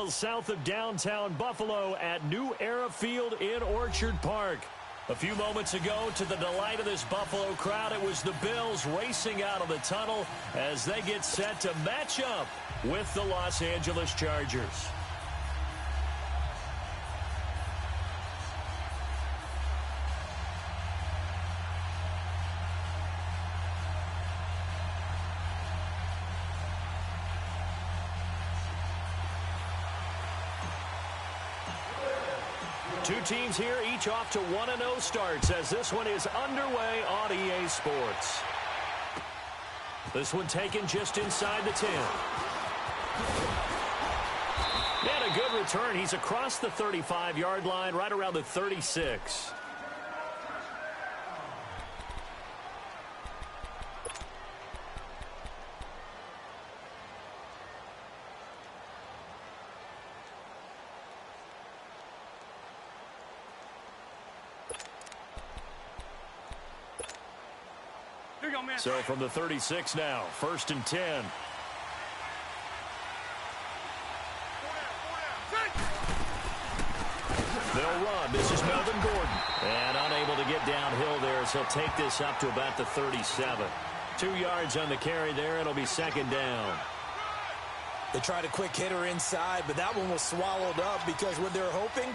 miles south of downtown Buffalo at New Era Field in Orchard Park. A few moments ago, to the delight of this Buffalo crowd, it was the Bills racing out of the tunnel as they get set to match up with the Los Angeles Chargers. Two teams here, each off to 1-0 starts as this one is underway on EA Sports. This one taken just inside the 10. And a good return. He's across the 35-yard line, right around the 36. So from the 36 now, 1st and 10. They'll run. This is Melvin Gordon. And unable to get downhill there as he'll take this up to about the 37. 2 yards on the carry there. It'll be 2nd down. They tried a quick hitter inside, but that one was swallowed up because what they're hoping,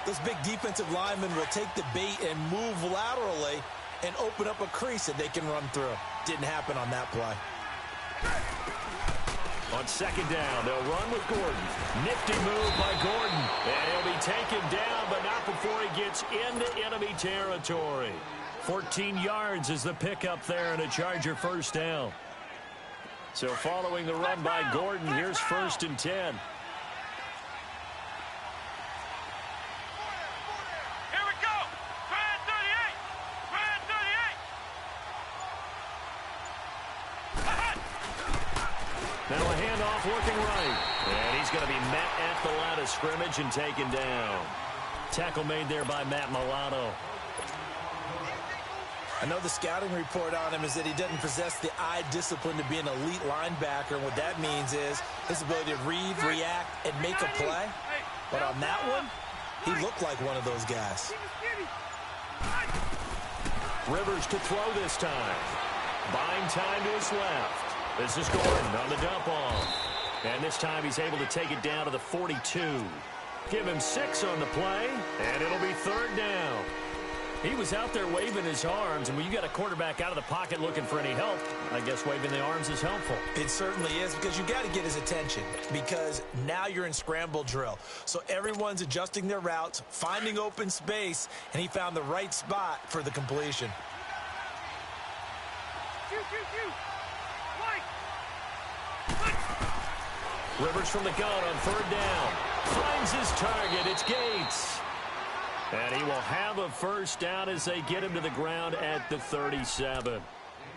this big defensive lineman will take the bait and move laterally and open up a crease that they can run through. Didn't happen on that play. On 2nd down, they'll run with Gordon. Nifty move by Gordon. And he'll be taken down, but not before he gets into enemy territory. 14 yards is the pickup there and a Charger 1st down. So following the run by Gordon, here's 1st and 10. Now a handoff looking right. And he's going to be met at the line of scrimmage and taken down. Tackle made there by Matt Milano. I know the scouting report on him is that he doesn't possess the eye discipline to be an elite linebacker. And what that means is his ability to read, react, and make a play. But on that one, he looked like one of those guys. Rivers to throw this time. Buying time to his left. This is Gordon on the dump off. And this time he's able to take it down to the 42. Give him 6 on the play, and it'll be 3rd down. He was out there waving his arms, and when you got a quarterback out of the pocket looking for any help, I guess waving the arms is helpful. It certainly is, because you got to get his attention, because now you're in scramble drill. So everyone's adjusting their routes, finding open space, and he found the right spot for the completion. Rivers from the gun on 3rd down. Finds his target. It's Gates. And he will have a 1st down as they get him to the ground at the 37.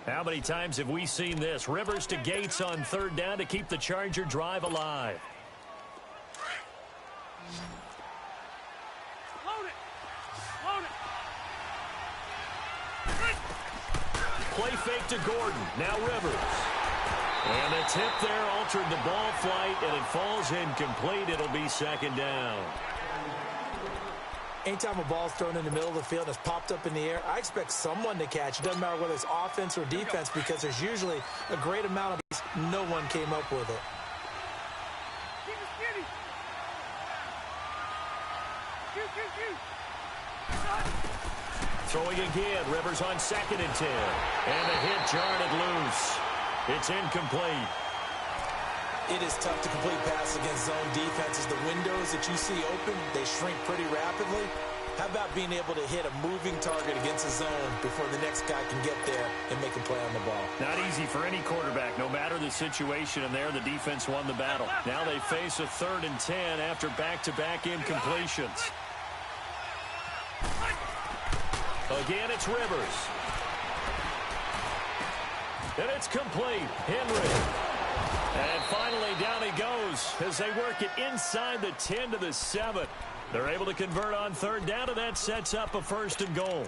How many times have we seen this? Rivers to Gates on 3rd down to keep the Charger drive alive. Play fake to Gordon. Now Rivers. And the tip there altered the ball flight, and it falls incomplete. It'll be 2nd down. Anytime a ball's thrown in the middle of the field and it's popped up in the air, I expect someone to catch. It doesn't matter whether it's offense or defense, because there's usually a great amount of these. No one came up with it. Throwing again, Rivers on 2nd and 10. And the hit jarred it loose. It's incomplete. It is tough to complete passes against zone defenses. The windows that you see open, they shrink pretty rapidly. How about being able to hit a moving target against a zone before the next guy can get there and make a play on the ball? Not easy for any quarterback, no matter the situation, and there the defense won the battle. Now they face a 3rd and 10 after back-to-back incompletions. Again, it's Rivers. And it's complete. Henry. And finally, down he goes as they work it inside the 10 to the 7. They're able to convert on 3rd down, and that sets up a 1st and goal.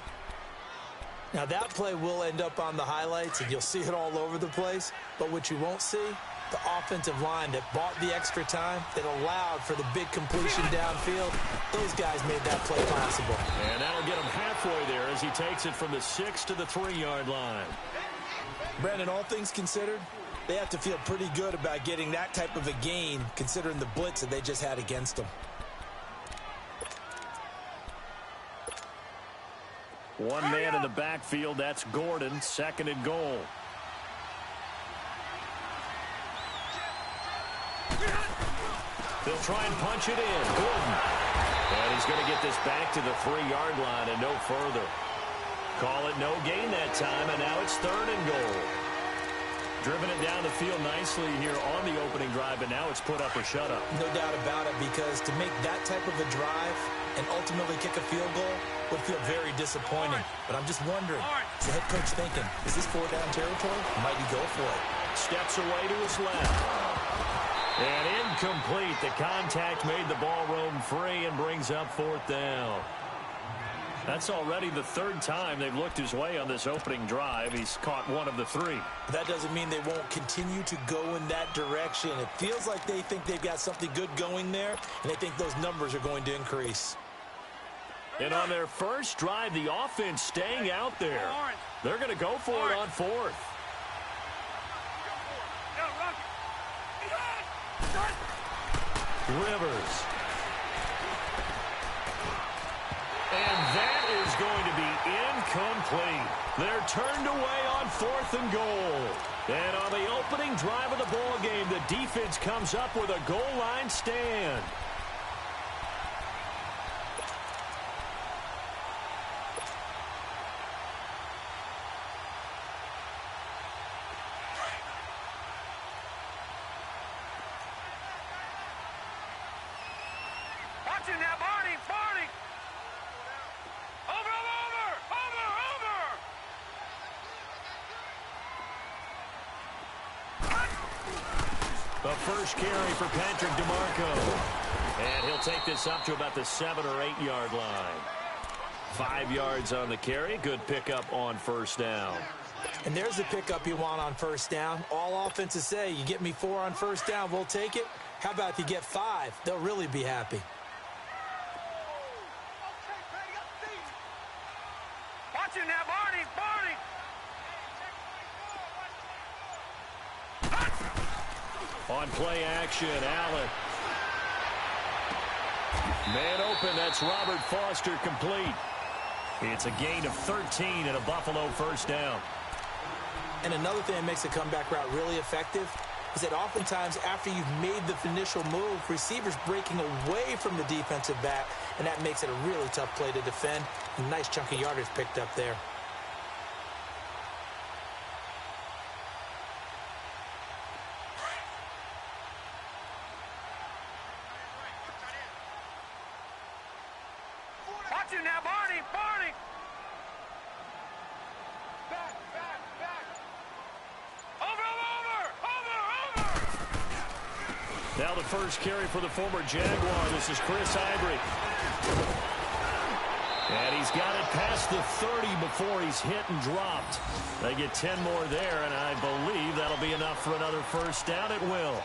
Now, that play will end up on the highlights, and you'll see it all over the place. But what you won't see, The offensive line that bought the extra time, that allowed for the big completion downfield, those guys made that play possible. And that'll get him halfway there as he takes it from the 6 to the 3-yard line. Brandon, all things considered, they have to feel pretty good about getting that type of a gain considering the blitz that they just had against them. One man in the backfield, that's Gordon, 2nd and goal. They'll try and punch it in. Gordon. And he's going to get this back to the 3-yard line and no further. Call it no gain that time, and now it's 3rd and goal. Driven it down the field nicely here on the opening drive, and now it's put up or shut up. No doubt about it, because to make that type of a drive and ultimately kick a field goal would feel very disappointing. But I'm just wondering, is the head coach thinking, is this 4-down territory? Might he go for it? Steps away to his left. And incomplete. The contact made the ball roam free and brings up 4th down. That's already the 3rd time they've looked his way on this opening drive. He's caught 1 of the 3. That doesn't mean they won't continue to go in that direction. It feels like they think they've got something good going there, and they think those numbers are going to increase. And on their first drive, the offense staying out there. They're going to go for it on 4th. Rivers. And that is going to be incomplete. They're turned away on 4th and goal. And on the opening drive of the ball game, the defense comes up with a goal line stand. Watching that, Barney, Barney. Over. The first carry for Patrick DeMarco. And he'll take this up to about the 7 or 8 yard line. 5 yards on the carry. Good pickup on 1st down. And there's the pickup you want on 1st down. All offenses say, you get me 4 on 1st down, we'll take it. How about if you get 5? They'll really be happy. Watching that, Barney, Barney. On play action, Allen. Man open, that's Robert Foster complete. It's a gain of 13 and a Buffalo 1st down. And another thing that makes a comeback route really effective is that oftentimes after you've made the initial move, receivers breaking away from the defensive back, and that makes it a really tough play to defend. A nice chunk of yardage picked up there. Watching now, Barney, Barney. Over. Now the first carry for the former Jaguar. This is Chris Ivory. And he's got it past the 30 before he's hit and dropped. They get 10 more there, and I believe that'll be enough for another 1st down. It will.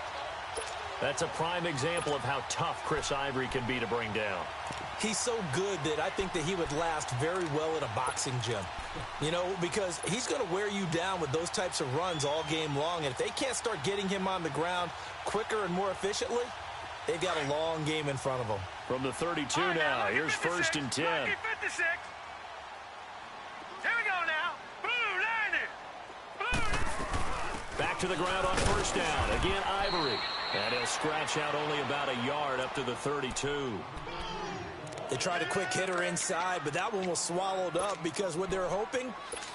That's a prime example of how tough Chris Ivory can be to bring down. He's so good that I think that he would last very well in a boxing gym. You know, because he's going to wear you down with those types of runs all game long. And if they can't start getting him on the ground quicker and more efficiently, they've got a long game in front of them. From the 32 now, here's 1st and 10. 56. Here we go now. Blue, 90. Back to the ground on 1st down. Again, Ivory. And he'll scratch out only about a yard up to the 32. They tried a quick hitter inside, but that one was swallowed up because what they're hoping,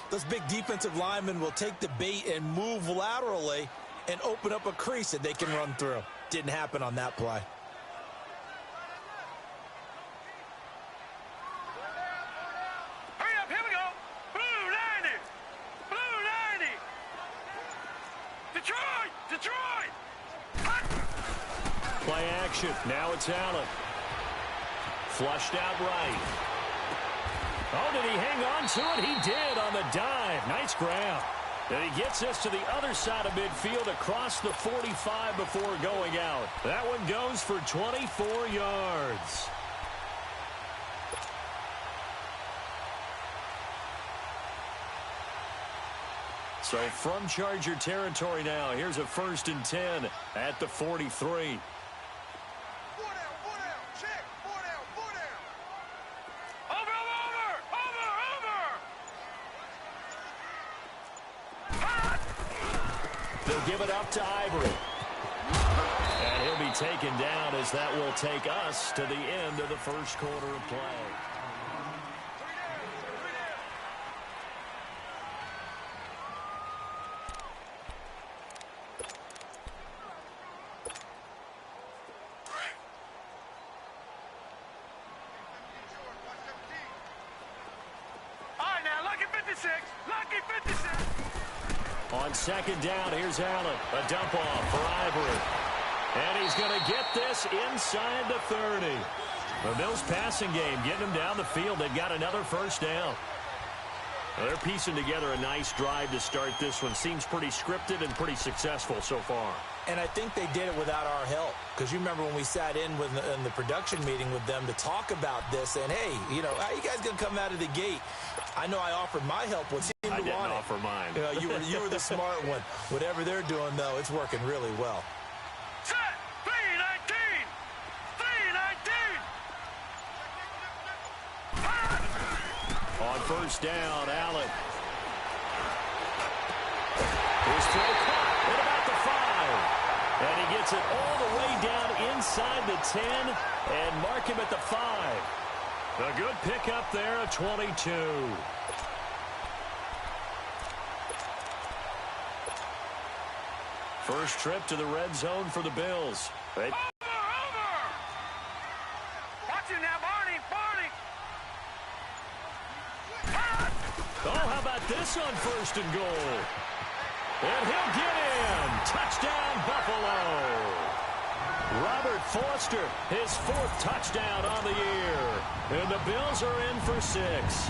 those big defensive linemen will take the bait and move laterally and open up a crease that they can run through. Didn't happen on that play. Hurry up, here we go. Blue, 90. Blue, 90. Detroit. Play action. Now it's Allen. Flushed out right. Oh, did he hang on to it? He did on the dive. Nice grab. And he gets us to the other side of midfield across the 45 before going out. That one goes for 24 yards. So from Charger territory now, here's a 1st and 10 at the 43. They'll give it up to Ivory. And he'll be taken down as that will take us to the end of the first quarter of play. On 2nd down, here's Allen. A dump off for Ivory. And he's going to get this inside the 30. The Bills passing game, getting them down the field. They've got another 1st down. Well, they're piecing together a nice drive to start this one. Seems pretty scripted and pretty successful so far. And I think they did it without our help. Because you remember when we sat in the production meeting with them to talk about this. And, hey, you know, how you guys going to come out of the gate? I know I offered my help. I didn't offer mine. You know, you were the smart one. Whatever they're doing, though, it's working really well. Set! 3-19! 3-19! On 1st down, Allen. His throw caught at about the 5. And he gets it all the way down inside the 10 and mark him at the 5. A good pickup there at 22. First trip to the red zone for the Bills. Over! Watch it now, Barney! Oh, how about this on 1st and goal? And he'll get in. Touchdown, Buffalo. Robert Foster, his 4th touchdown on the year. And the Bills are in for 6.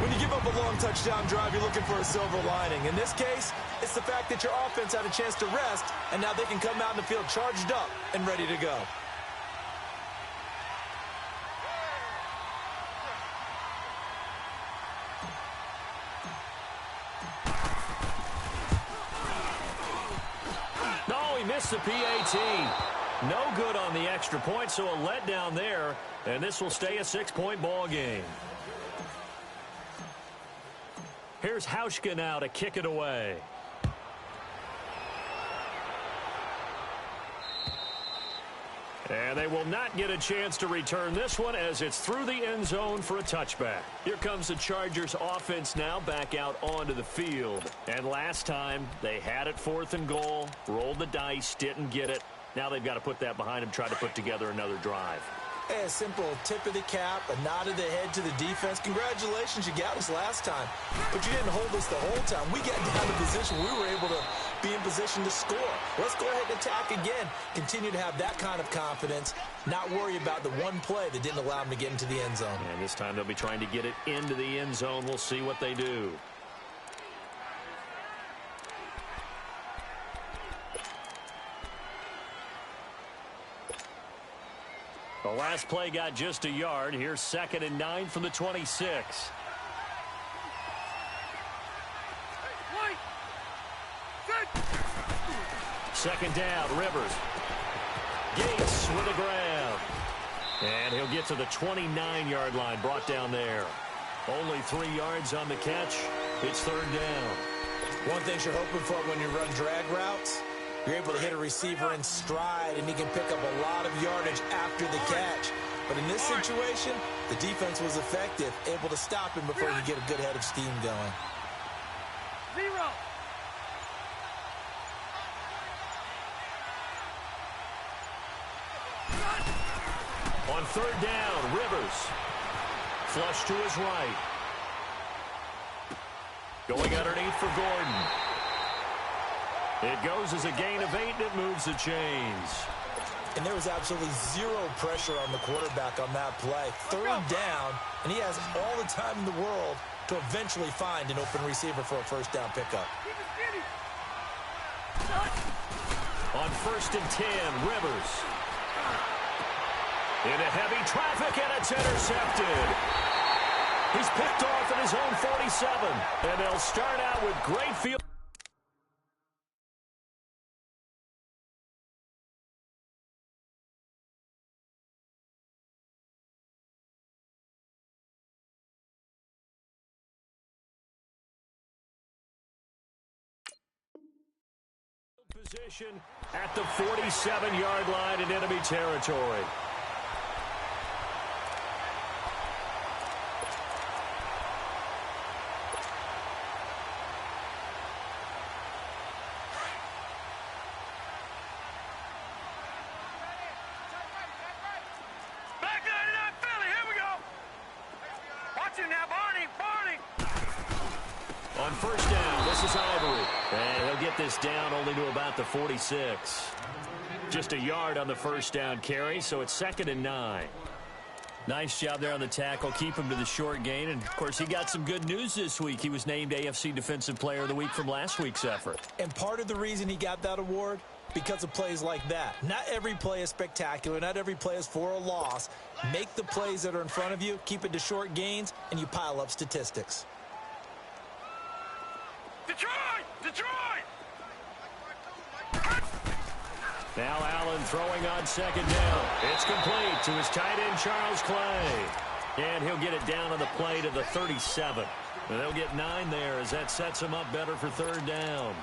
When you give up a long touchdown drive, you're looking for a silver lining. In this case, it's the fact that your offense had a chance to rest, and now they can come out in the field charged up and ready to go. No, he missed the PAT. No good on the extra point, so a letdown there, and this will stay a 6-point ball game. Here's Hauschka now to kick it away. And they will not get a chance to return this one as it's through the end zone for a touchback. Here comes the Chargers offense now back out onto the field. And last time they had it 4th and goal, rolled the dice, didn't get it. Now they've got to put that behind them, try to put together another drive. Hey, a simple tip of the cap, a nod of the head to the defense. Congratulations, you got us last time. But you didn't hold us the whole time. We got down to position. We were able to be in position to score. Let's go ahead and attack again. Continue to have that kind of confidence. Not worry about the one play that didn't allow them to get into the end zone. And this time they'll be trying to get it into the end zone. We'll see what they do. The last play got just a yard. Here's 2nd and 9 from the 26. Second down, Rivers. Gates with a grab. And he'll get to the 29-yard line, brought down there. Only 3 yards on the catch. It's 3rd down. One thing you're hoping for when you run drag routes, you're able to hit a receiver in stride, and he can pick up a lot of yardage after the catch. But in this situation, the defense was effective, able to stop him before he could get a good head of steam going. 0. On 3rd down, Rivers. Flush to his right. Going underneath for Gordon. It goes as a gain of 8, and it moves the chains. And there was absolutely zero pressure on the quarterback on that play. 3rd down, and he has all the time in the world to eventually find an open receiver for a first down pickup. On 1st and 10, Rivers. Into heavy traffic, and it's intercepted. He's picked off at his own 47, and they'll start out with great field position at the 47-yard line in enemy territory. Back 99 Philly, here we go. Watch it now, Barney, Barney. On 1st down, this is Ivory. And he'll get this down only to about the 46. Just a yard on the first down carry, so it's 2nd and 9. Nice job there on the tackle. Keep him to the short gain. And, of course, he got some good news this week. He was named AFC Defensive Player of the Week from last week's effort. And part of the reason he got that award, because of plays like that. Not every play is spectacular. Not every play is for a loss. Make the plays that are in front of you, keep it to short gains, and you pile up statistics. Detroit! Detroit! Now Allen throwing on 2nd down. It's complete to his tight end, Charles Clay. And he'll get it down on the play to the 37. And they'll get 9 there as that sets him up better for 3rd down.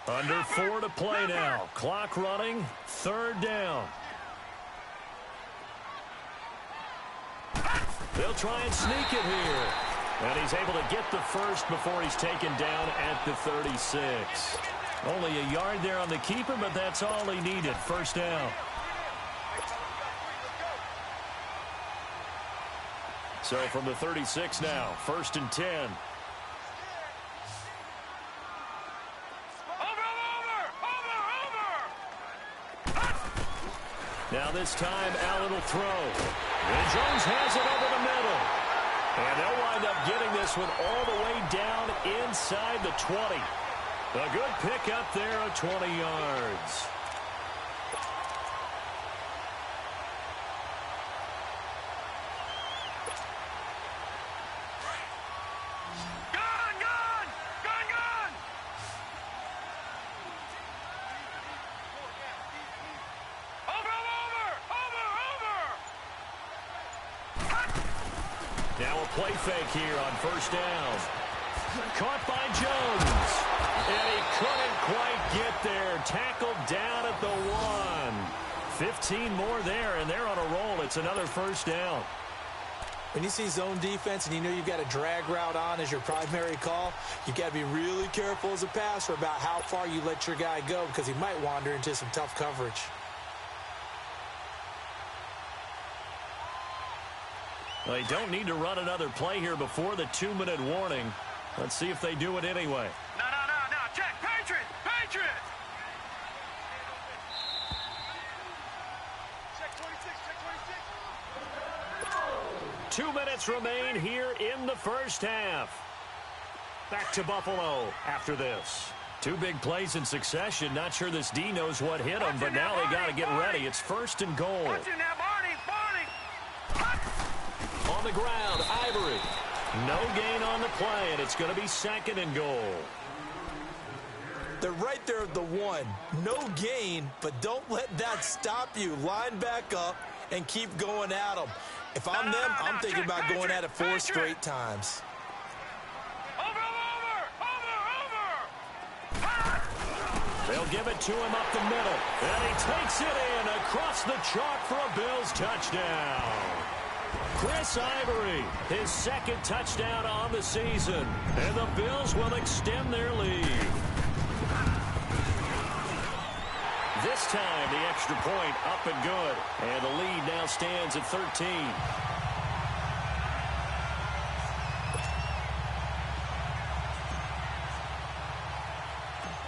Under 4 to play now. Clock running. 3rd down. They'll try and sneak it here. And he's able to get the first before he's taken down at the 36. Only a yard there on the keeper, but that's all he needed. 1st down. So from the 36 now, 1st and 10. Now this time, Allen will throw. And Jones has it over the middle. And they'll wind up getting this one all the way down inside the 20. A good pickup there of 20 yards. Now a play fake here on 1st down. Caught by Jones. And he couldn't quite get there. Tackled down at the 1. 15 more there, and they're on a roll. It's another 1st down. When you see zone defense and you know you've got a drag route on as your primary call, you've got to be really careful as a passer about how far you let your guy go because he might wander into some tough coverage. They don't need to run another play here before the 2-minute warning. Let's see if they do it anyway. No. Check. Patriot. Check 26. 2 minutes remain here in the first half. Back to Buffalo after this. 2 big plays in succession. Not sure this D knows what hit him, but now they got to get ready. It's 1st and goal. Watch it now, Barney. On the ground, Ivory. No gain on the play, and it's going to be 2nd and goal. They're right there at the 1. No gain, but don't let that stop you. Line back up and keep going at them. If I'm them, I'm thinking about going at it 4 straight times. They'll give it to him up the middle. And he takes it in across the chalk for a Bills touchdown. Chris Ivory, his 2nd touchdown on the season. And the Bills will extend their lead. This time, the extra point up and good. And the lead now stands at 13.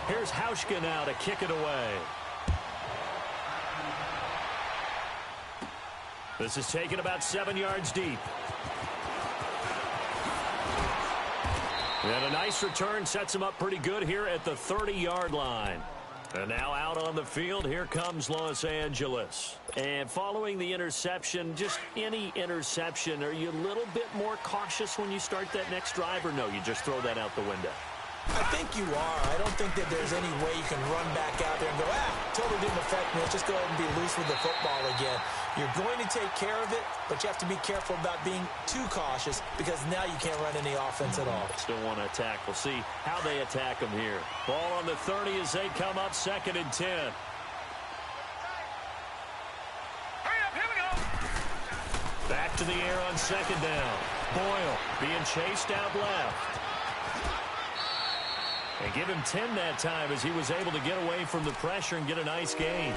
Here's Hauschka now to kick it away. This is taken about 7 yards deep. And a nice return sets him up pretty good here at the 30-yard line. And now out on the field, here comes Los Angeles. And following the interception, just any interception, are you a little bit more cautious when you start that next drive, or no, you just throw that out the window? I think you are. I don't think that there's any way you can run back out there and go, totally didn't affect me. Let's just go ahead and be loose with the football again. You're going to take care of it, but you have to be careful about being too cautious because now you can't run any offense at all. Still want to attack. We'll see how they attack them here. Ball on the 30 as they come up 2nd and 10. Hurry up, here we go. Back to the air on 2nd down. Boyle being chased out left. And give him 10 that time as he was able to get away from the pressure and get a nice gain.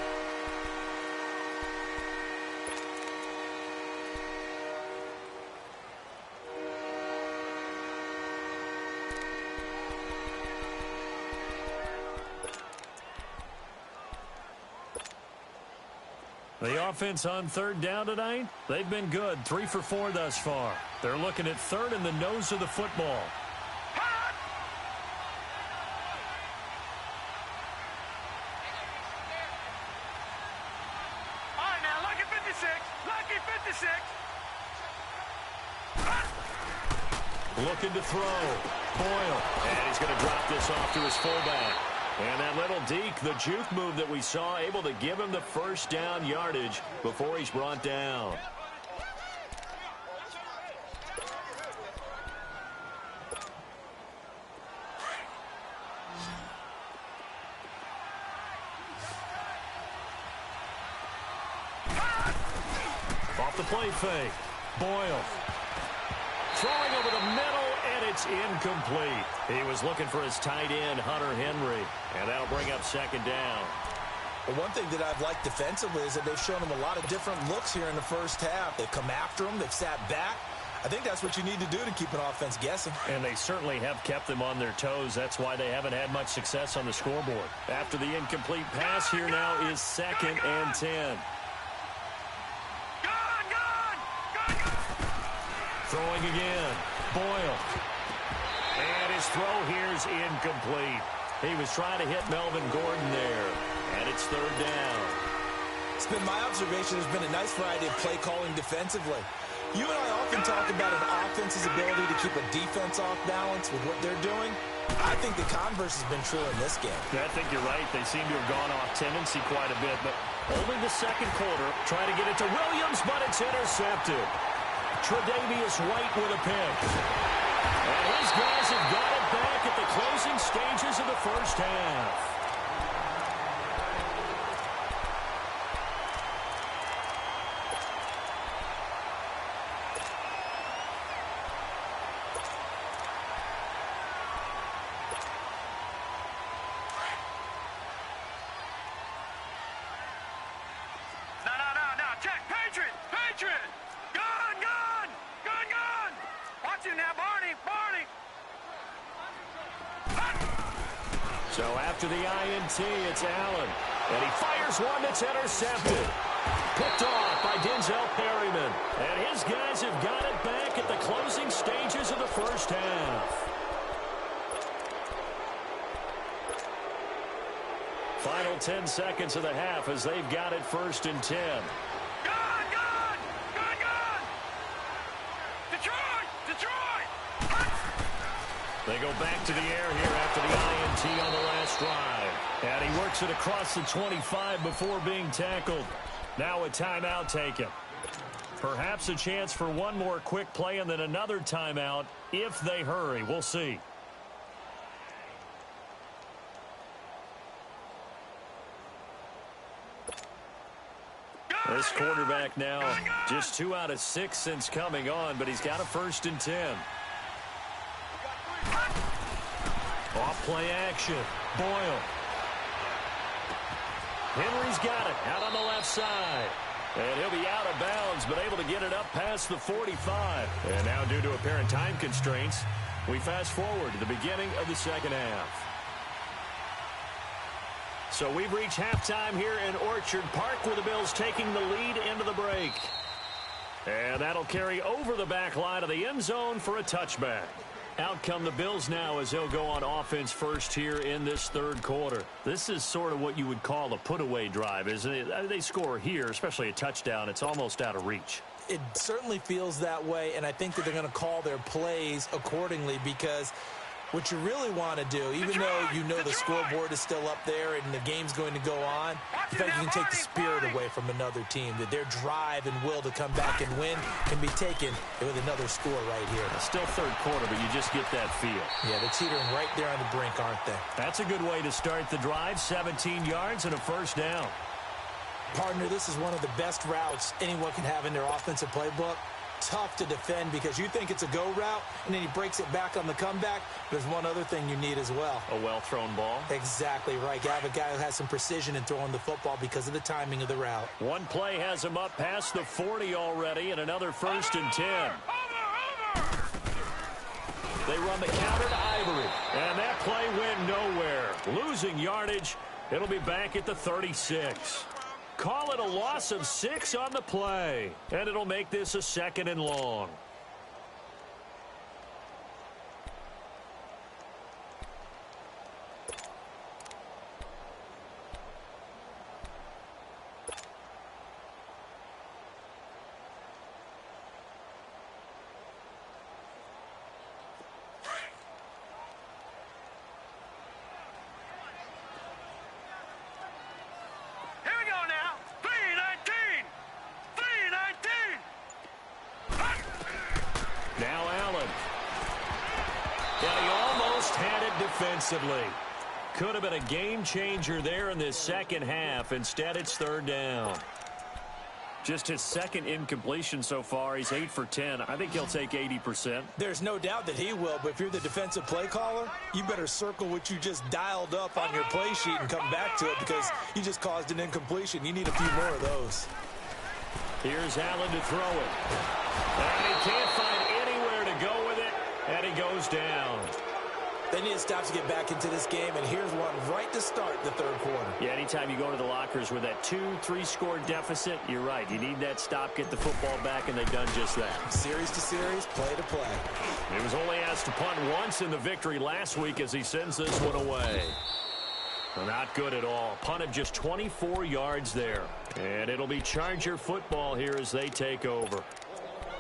The offense on 3rd down tonight, they've been good. 3 for 4 thus far. They're looking at 3rd in the nose of the football. Looking to throw. Boyle. And he's going to drop this off to his fullback. And that little deke, the juke move that we saw, able to give him the 1st down yardage before he's brought down. Off the play fake. Boyle. Throwing over the middle, and it's incomplete. He was looking for his tight end, Hunter Henry, and that'll bring up 2nd down. Well, one thing that I've liked defensively is that they've shown him a lot of different looks here in the 1st half. They've come after him. They've sat back. I think that's what you need to do to keep an offense guessing. And they certainly have kept them on their toes. That's why they haven't had much success on the scoreboard. After the incomplete pass, here now is 2nd and 10. Throwing again. Boyle. And his throw here is incomplete. He was trying to hit Melvin Gordon there. And it's 3rd down. It's been my observation there's been a nice variety of play calling defensively. You and I often talk about an offense's ability to keep a defense off balance with what they're doing. I think the converse has been true in this game. I think you're right. They seem to have gone off tendency quite a bit, but only the 2nd quarter. Trying to get it to Williams, but it's intercepted. Tre'Davious White with a pick. And his guys have got it back at the closing stages of the 1st half. No, check, Patriot! Now, Barney! So after the INT, it's Allen. And he fires one that's intercepted. Picked off by Denzel Perryman. And his guys have got it back at the closing stages of the 1st half. Final 10 seconds of the half as they've got it 1st and 10. They go back to the air here after the INT on the last drive. And he works it across the 25 before being tackled. Now a timeout taken. Perhaps a chance for one more quick play and then another timeout if they hurry. We'll see. This quarterback now just 2 out of 6 since coming on, but he's got a 1st and 10. Off play action. Boyle. Henry's got it out on the left side. And he'll be out of bounds, but able to get it up past the 45. And now due to apparent time constraints, we fast forward to the beginning of the 2nd half. So we've reached halftime here in Orchard Park with the Bills taking the lead into the break. And that'll carry over the back line of the end zone for a touchback. Out come the Bills now as they'll go on offense first here in this third quarter. This is sort of what you would call a put-away drive, isn't it? They score here, especially a touchdown. It's almost out of reach. It certainly feels that way, and I think that they're going to call their plays accordingly because what you really want to do, even though you know the scoreboard is still up there and the game's going to go on, the fact you can take the spirit away from another team, that their drive and will to come back and win can be taken with another score right here. It's still third quarter, but you just get that feel. Yeah, they're teetering right there on the brink, aren't they? That's a good way to start the drive, 17 yards and a first down. Partner, this is one of the best routes anyone can have in their offensive playbook. Tough to defend because you think it's a go route, and then he breaks it back on the comeback. There's one other thing you need as well. A well-thrown ball. Exactly right. You have a guy who has some precision in throwing the football because of the timing of the route. One play has him up past the 40 already, and another 1st and 10. They run the counter to Ivory, and that play went nowhere. Losing yardage. It'll be back at the 36. Call it a loss of 6 on the play, and it'll make this a 2nd and long. Defensively. Could have been a game changer there in this second half. Instead, it's 3rd down. Just his 2nd incompletion so far. He's 8 for 10. I think he'll take 80%. There's no doubt that he will, but if you're the defensive play caller, you better circle what you just dialed up on your play sheet and come back to it because you just caused an incompletion. You need a few more of those. Here's Allen to throw it. And he can't find anywhere to go with it, and he goes down. They need to stop to get back into this game, and here's one right to start the third quarter. Yeah, anytime you go to the lockers with that 2-3 score deficit, you're right. You need that stop, get the football back, and they've done just that. Series to series, play to play. He was only asked to punt once in the victory last week as he sends this one away. Not good at all. Punted just 24 yards there. And it'll be Charger football here as they take over.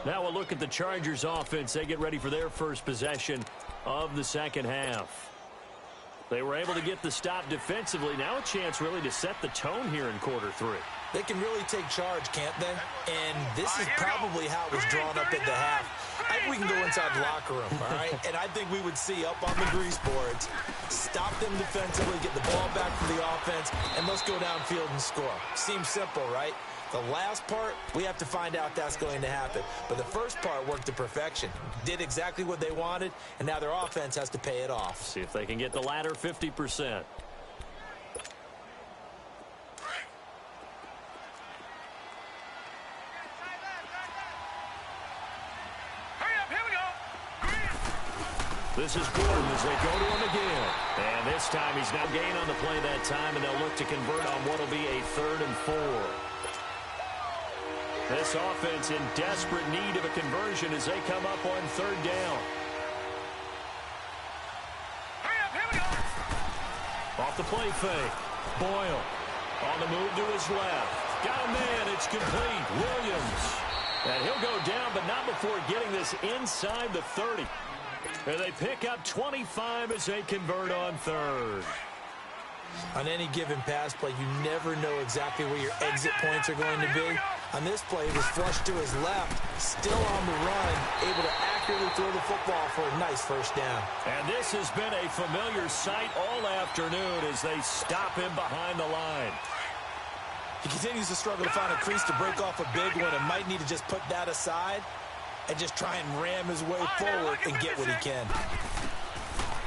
Now we'll look at the Chargers offense. They get ready for their first possession of the second half. They were able to get the stop defensively. Now a chance really to set the tone here in quarter 3. They can really take charge, can't they? And this is probably how it was drawn up at the half. I think we can go inside the locker room, all right? And I think we would see up on the grease boards, stop them defensively, get the ball back from the offense, and let's go downfield and score. Seems simple, right? The last part, we have to find out that's going to happen. But the first part worked to perfection. Did exactly what they wanted, and now their offense has to pay it off. See if they can get the latter 50%. Hurry up, here we go. This is Gordon as they go to him again. And this time he's not gained on the play that time, and they'll look to convert on what will be a 3rd and 4. This offense in desperate need of a conversion as they come up on 3rd down. Hurry up, here we go. Off the play fake. Boyle on the move to his left. Got a man. It's complete. Williams. And he'll go down, but not before getting this inside the 30. And they pick up 25 as they convert on 3rd. On any given pass play, you never know exactly where your exit points are going to be. On this play, it was flushed to his left, still on the run, able to accurately throw the football for a nice first down. And this has been a familiar sight all afternoon as they stop him behind the line. He continues to struggle to find a crease to break off a big one and might need to just put that aside and just try and ram his way forward and get what he can.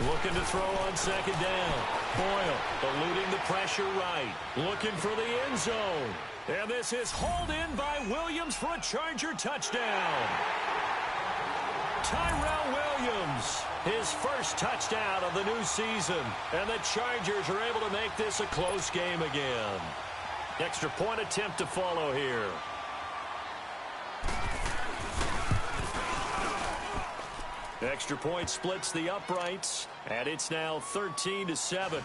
Looking to throw on 2nd down. Boyle eluding the pressure right. Looking for the end zone. And this is hauled in by Williams for a Charger touchdown. Tyrell Williams, his first touchdown of the new season. And the Chargers are able to make this a close game again. Extra point attempt to follow here. Extra point splits the uprights, and it's now 13-7.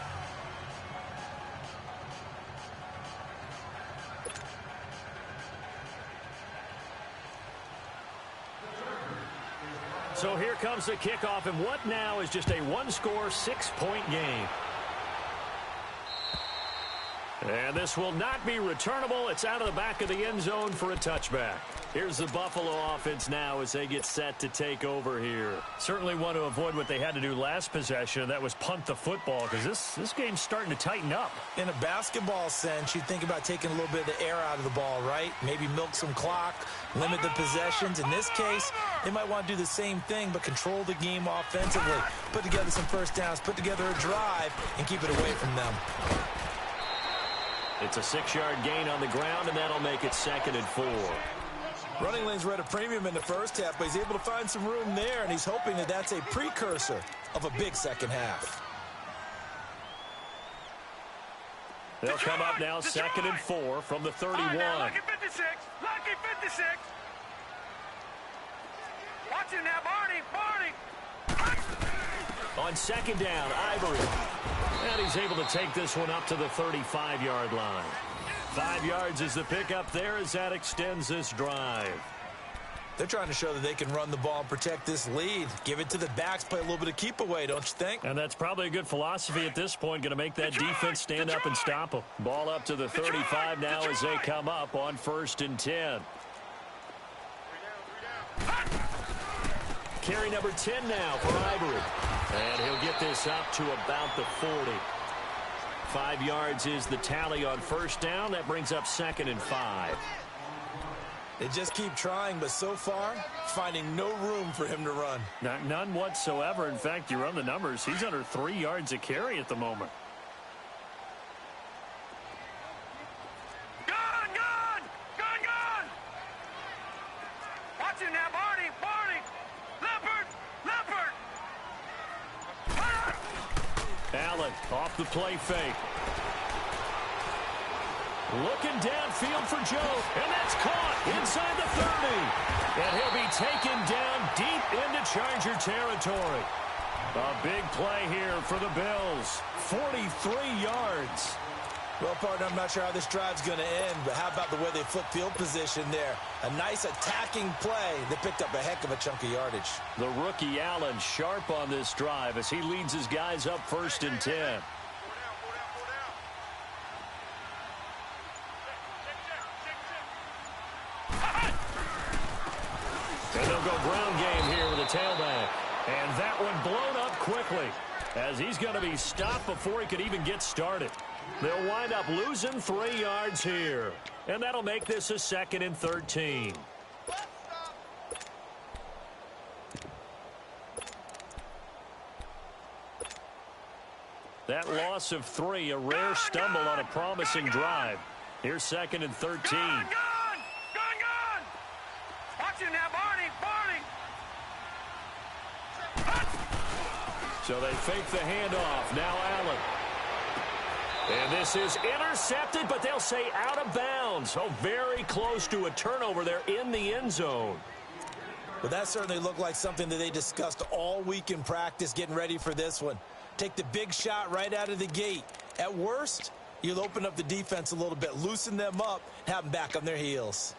So here comes the kickoff, and what now is just a one-score, 6-point game. And this will not be returnable. It's out of the back of the end zone for a touchback. Here's the Buffalo offense now as they get set to take over here. Certainly want to avoid what they had to do last possession, and that was punt the football, because this game's starting to tighten up. In a basketball sense, you think about taking a little bit of the air out of the ball, right? Maybe milk some clock, limit the possessions. In this case, they might want to do the same thing, but control the game offensively. Put together some first downs, put together a drive, and keep it away from them. It's a 6-yard gain on the ground, and that'll make it 2nd and 4. Running lanes were at a premium in the first half, but he's able to find some room there, and he's hoping that that's a precursor of a big second half. They'll come up now 2nd and 4 from the 31. Lucky 56. Lucky 56. Watch him now, Barney. On 2nd down, Ivory. And he's able to take this one up to the 35-yard line. 5 yards is the pickup there as that extends this drive. They're trying to show that they can run the ball and protect this lead. Give it to the backs, play a little bit of keep away, don't you think? And that's probably a good philosophy at this point, going to make that defense stand up and stop them. Ball up to the 35 now as they come up on 1st and 10. Carry number 10 now for Ivory. And he'll get this up to about the 40. 5 yards is the tally on 1st down. That brings up 2nd and 5. They just keep trying, but so far, finding no room for him to run. None whatsoever. In fact, you run the numbers. He's under 3 yards a carry at the moment. Gone, gone, gone, gone. Watch him now, Barney, Barney. Leopard, Leopard. Allen off the play fake. Looking downfield for Joe, and that's caught inside the 30. And he'll be taken down deep into Charger territory. A big play here for the Bills. 43 yards. Well, partner, I'm not sure how this drive's going to end, but how about the way they flip field position there? A nice attacking play that picked up a heck of a chunk of yardage. The rookie Allen sharp on this drive as he leads his guys up 1st and 10. And they'll go ground game here with a tailback. And that one blown up quickly as he's going to be stopped before he could even get started. They'll wind up losing 3 yards here. And that'll make this a 2nd and 13. That loss of 3, a rare stumble on a promising drive. Here's 2nd and 13. Gone, gone, gone. Watch him now, Barney, Barney. So they fake the handoff. Now Allen. And this is intercepted, but they'll say out of bounds. So very close to a turnover there in the end zone. But that certainly looked like something that they discussed all week in practice getting ready for this one. Take the big shot right out of the gate. At worst, you'll open up the defense a little bit, loosen them up, have them back on their heels.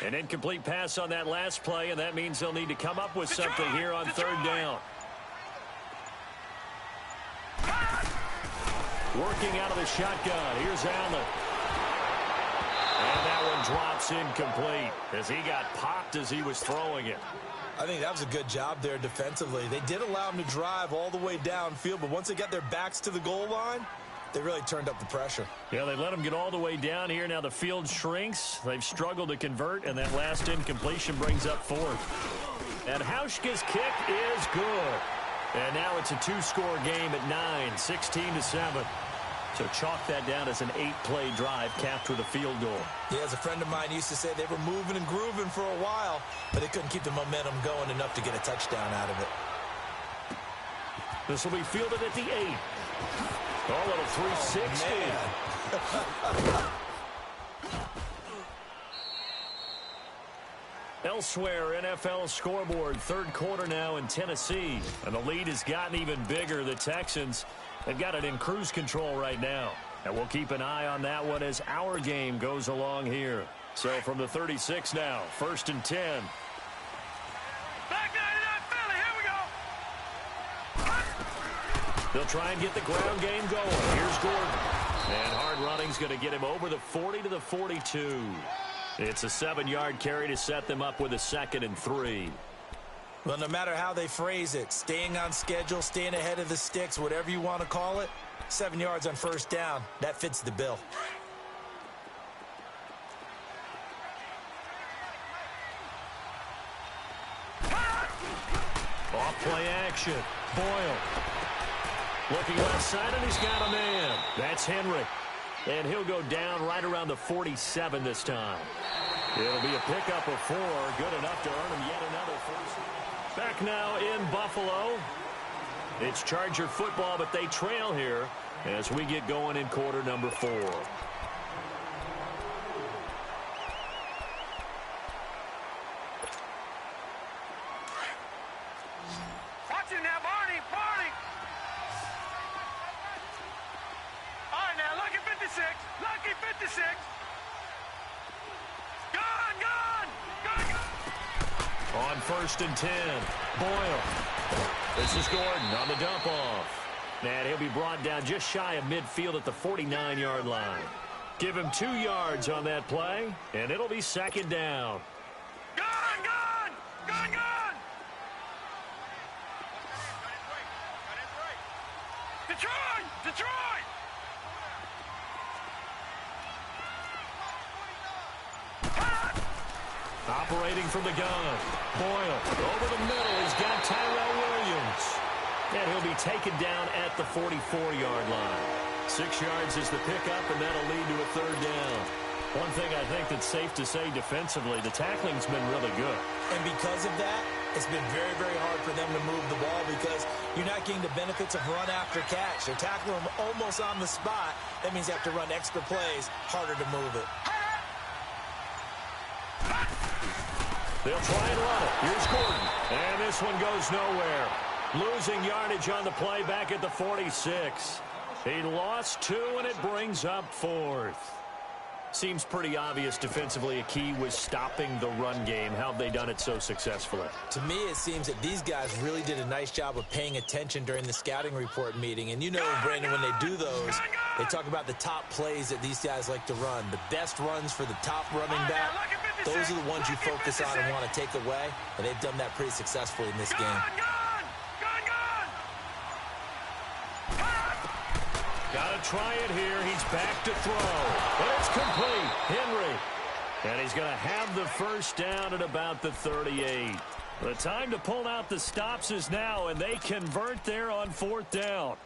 An incomplete pass on that last play, and that means they'll need to come up with something here on 3rd down. Working out of the shotgun. Here's Allen. And that one drops incomplete as he got popped as he was throwing it. I think that was a good job there defensively. They did allow him to drive all the way downfield, but once they got their backs to the goal line, they really turned up the pressure. Yeah, they let him get all the way down here. Now the field shrinks. They've struggled to convert, and that last incompletion brings up 4th. And Hauschka's kick is good. And now it's a 2-score game at 9, 16-7. So chalk that down as an 8-play drive capped with a field goal. Yeah, as a friend of mine used to say, they were moving and grooving for a while, but they couldn't keep the momentum going enough to get a touchdown out of it. This will be fielded at the 8. Oh, little 360. Oh, Elsewhere, NFL scoreboard, third quarter now in Tennessee. And the lead has gotten even bigger. The Texans, they've got it in cruise control right now. And we'll keep an eye on that one as our game goes along here. So from the 36 now, 1st and 10. Back 99 Philly, here we go. They'll try and get the ground game going. Here's Gordon. And hard running's going to get him over the 40 to the 42. It's a 7-yard carry to set them up with a 2nd and 3. Well, no matter how they phrase it, staying on schedule, staying ahead of the sticks, whatever you want to call it, 7 yards on 1st down, that fits the bill. Off play action. Boyle. Looking left side, and he's got a man. That's Henry. And he'll go down right around the 47 this time. It'll be a pickup of 4. Good enough to earn him yet another first. Back now in Buffalo. It's Charger football, but they trail here as we get going in quarter number 4. Watch him now, Barney. Barney. All right, now, lucky 56. Lucky 56. On 1st and 10, Boyle. This is Gordon on the dump off. And he'll be brought down just shy of midfield at the 49-yard line. Give him 2 yards on that play, and it'll be 2nd down. Gone, gone, gone, gone. Detroit, Detroit. Operating from the gun. Boyle over the middle. He's got Tyrell Williams. And he'll be taken down at the 44-yard line. 6 yards is the pickup, and that'll lead to a 3rd down. One thing I think that's safe to say defensively, the tackling's been really good. And because of that, it's been very, very hard for them to move the ball because you're not getting the benefits of run after catch. They're tackling them almost on the spot. That means you have to run extra plays, harder to move it. They'll try and run it. Here's Gordon. And this one goes nowhere. Losing yardage on the play back at the 46. He lost 2, and it brings up 4th. Seems pretty obvious defensively a key was stopping the run game. How have they done it so successfully? To me, it seems that these guys really did a nice job of paying attention during the scouting report meeting. And you know, Brandon, when they do those, they talk about the top plays that these guys like to run. The best runs for the top running back, those are the ones you focus on and want to take away. And they've done that pretty successfully in this game. Got to try it here. He's back to throw. But it's complete. Henry. And he's going to have the 1st down at about the 38. The time to pull out the stops is now, and they convert there on 4th down.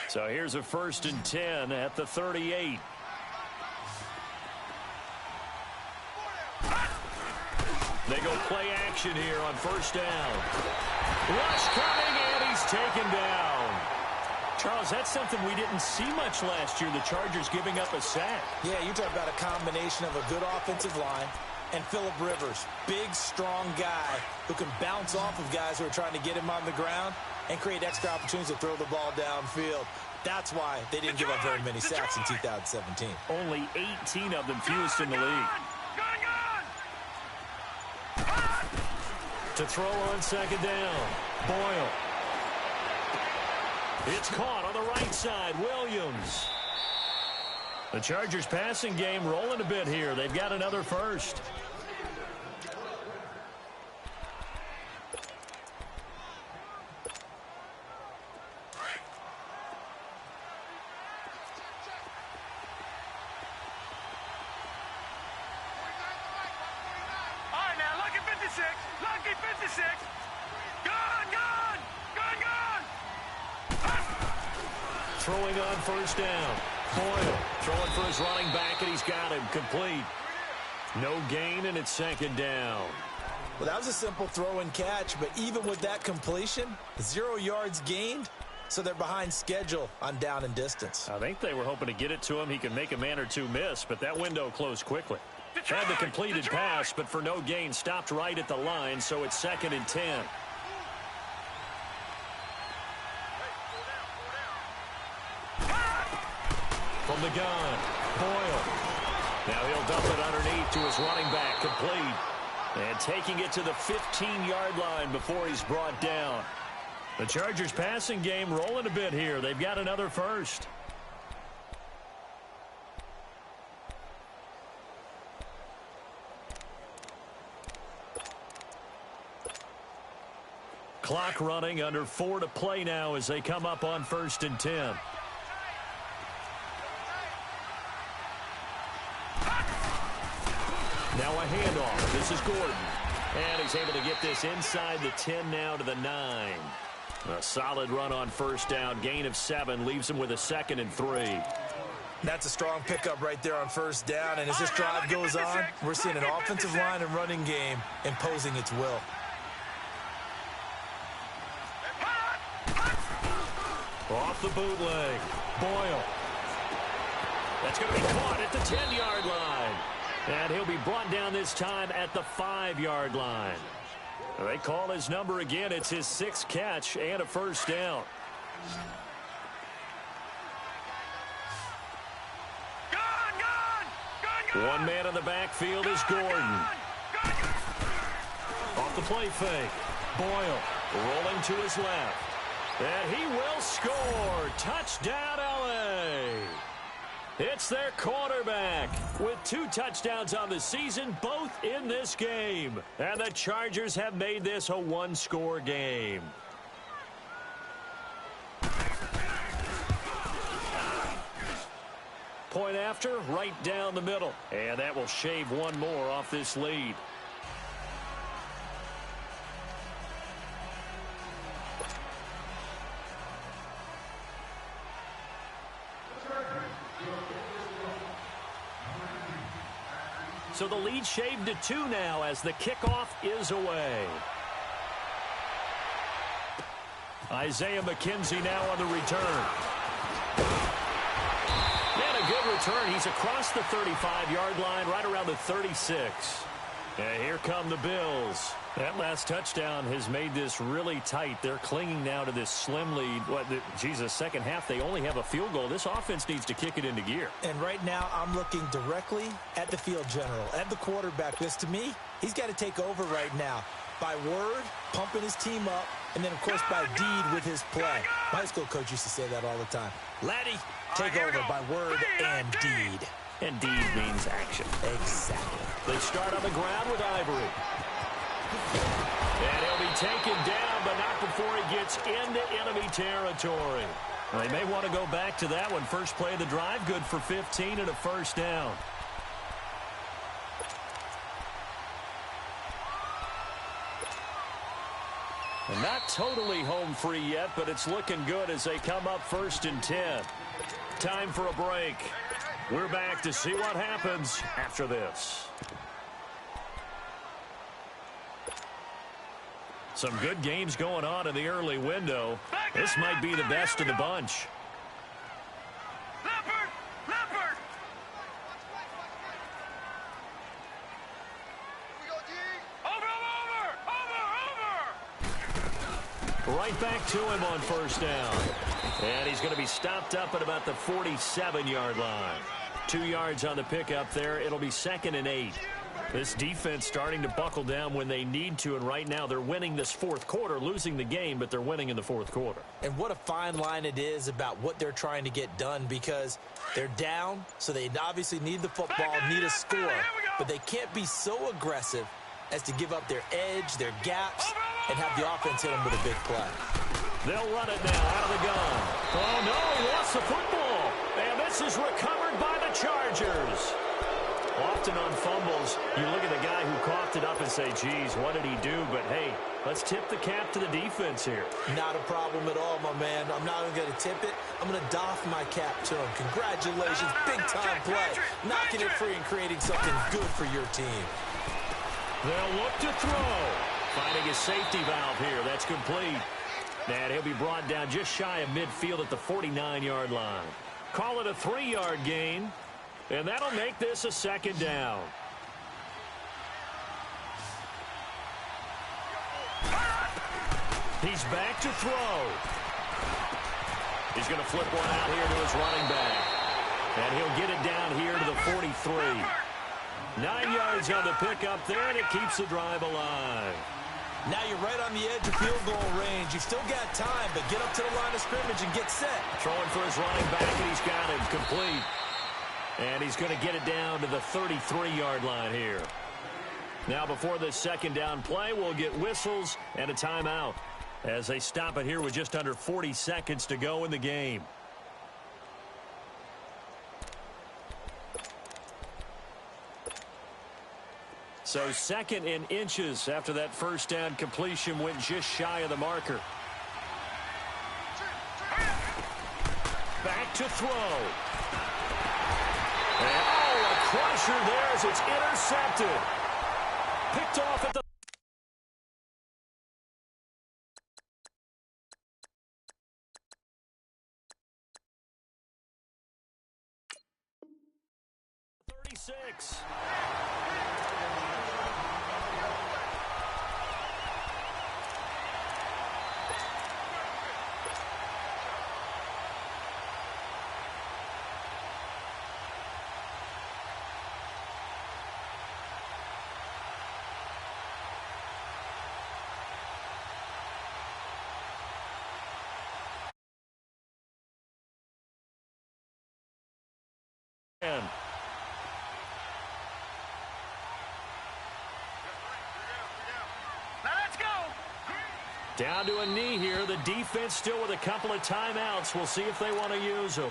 So here's a 1st and 10 at the 38. They go play action here on 1st down. Rush coming, and he's taken down. Charles, that's something we didn't see much last year, the Chargers giving up a sack. Yeah, you talk about a combination of a good offensive line and Phillip Rivers, big, strong guy who can bounce off of guys who are trying to get him on the ground and create extra opportunities to throw the ball downfield. That's why they didn't give up very many sacks in 2017. Only 18 of them fewest in the league. To throw on 2nd down, Boyle. It's caught on the right side, Williams. The Chargers passing game rolling a bit here. They've got another 1st. All right, now, lucky 56. Lucky 56. Gone, gone, gone, gone. throwing on first down. Boyle throwing for his running back, and he's got him complete. No gain, and it's second down. Well, that was a simple throw and catch, but even with that completion, 0 yards gained, so they're behind schedule on down and distance. I think they were hoping to get it to him. He could make a man or two miss, but that window closed quickly. Had the completed pass, but for no gain, stopped right at the line, so it's 2nd and 10. From the gun, Boyle. Now he'll dump it underneath to his running back, complete. And taking it to the 15-yard line before he's brought down. The Chargers passing game rolling a bit here. They've got another first. Clock running, under 4 to play now as they come up on 1st and 10. Now a handoff. This is Gordon. And he's able to get this inside the 10 now to the 9. A solid run on first down. Gain of 7 leaves him with a 2nd and 3. That's a strong pickup right there on first down. And as this drive goes on, we're seeing an offensive line and running game imposing its will. Off the bootleg. Boyle. That's going to be caught at the 10-yard line. And he'll be brought down this time at the 5-yard line. They call his number again. It's his 6th catch and a first down. One man in the backfield is Gordon. Off the play fake. Boyle rolling to his left. And he will score. Touchdown, L.A. It's their quarterback with 2 touchdowns on the season, both in this game. And the Chargers have made this a one-score game. Point after, right down the middle. And that will shave one more off this lead. So the lead shaved to 2 now as the kickoff is away. Isaiah McKenzie now on the return. And a good return. He's across the 35-yard line, right around the 36. And here come the Bills. That last touchdown has made this really tight. They're clinging now to this slim lead. Second half, they only have a field goal. This offense needs to kick it into gear. And right now, I'm looking directly at the field general, at the quarterback. Because to me, he's got to take over right now. By word, pumping his team up, and then, of course, by deed with his play. My high school coach used to say that all the time. Laddie, take over by word and deed. And deed means action. Exactly. They start on the ground with Ivory. And he'll be taken down, but not before he gets into enemy territory. Well, they may want to go back to that one. First play of the drive, good for 15 and a first down. And not totally home free yet, but it's looking good as they come up 1st and 10. Time for a break. We're back to see what happens after this. Some good games going on in the early window. This might be the best of the bunch. Leopard! Over! Right back to him on first down. And he's going to be stopped up at about the 47-yard line. 2 yards on the pickup there. It'll be 2nd and 8. This defense starting to buckle down when they need to, and right now they're winning this 4th quarter, losing the game, but they're winning in the 4th quarter. And what a fine line it is about what they're trying to get done, because they're down, so they obviously need the football, need a score, but they can't be so aggressive as to give up their edge, their gaps, and have the offense hit them with a big play. They'll run it now out of the gun. Oh, no, he lost the football. And this is recovered by the Chargers. Off often on fumbles, you look at the guy who coughed it up and say, geez, what did he do? But, hey, let's tip the cap to the defense here. Not a problem at all, my man. I'm not even going to tip it. I'm going to doff my cap to him. Congratulations, big-time play. Knocking it free and creating something good for your team. They'll look to throw. Finding a safety valve here. That's complete. And he'll be brought down just shy of midfield at the 49-yard line. Call it a 3-yard gain. And that'll make this a second down. He's back to throw. He's going to flip one out here to his running back. And he'll get it down here to the 43. 9 yards on the pickup there, and it keeps the drive alive. Now you're right on the edge of field goal range. You've still got time, but get up to the line of scrimmage and get set. Throwing for his running back, and he's got him complete. And he's going to get it down to the 33-yard line here. Now before this second down play, we'll get whistles and a timeout as they stop it here with just under 40 seconds to go in the game. So second in inches after that first down completion went just shy of the marker. Back to throw. And, oh, a crusher there as it's intercepted. Picked off at the 36. Now let's go. Down to a knee here. The defense still with a couple of timeouts. We'll see if they want to use them.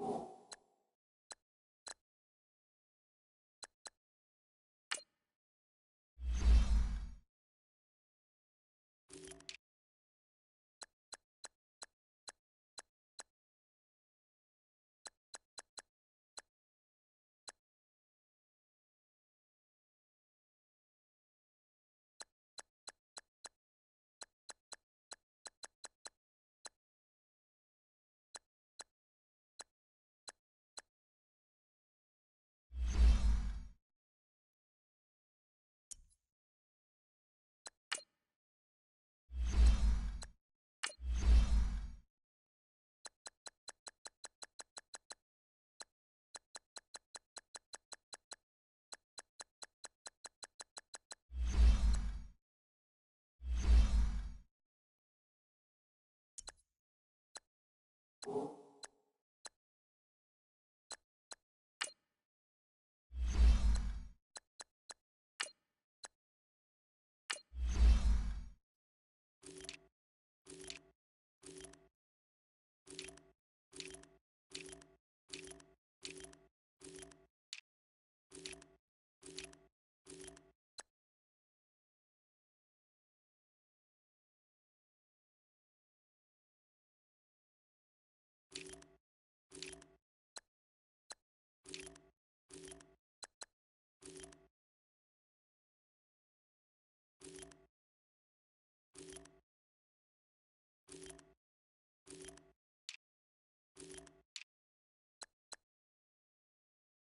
you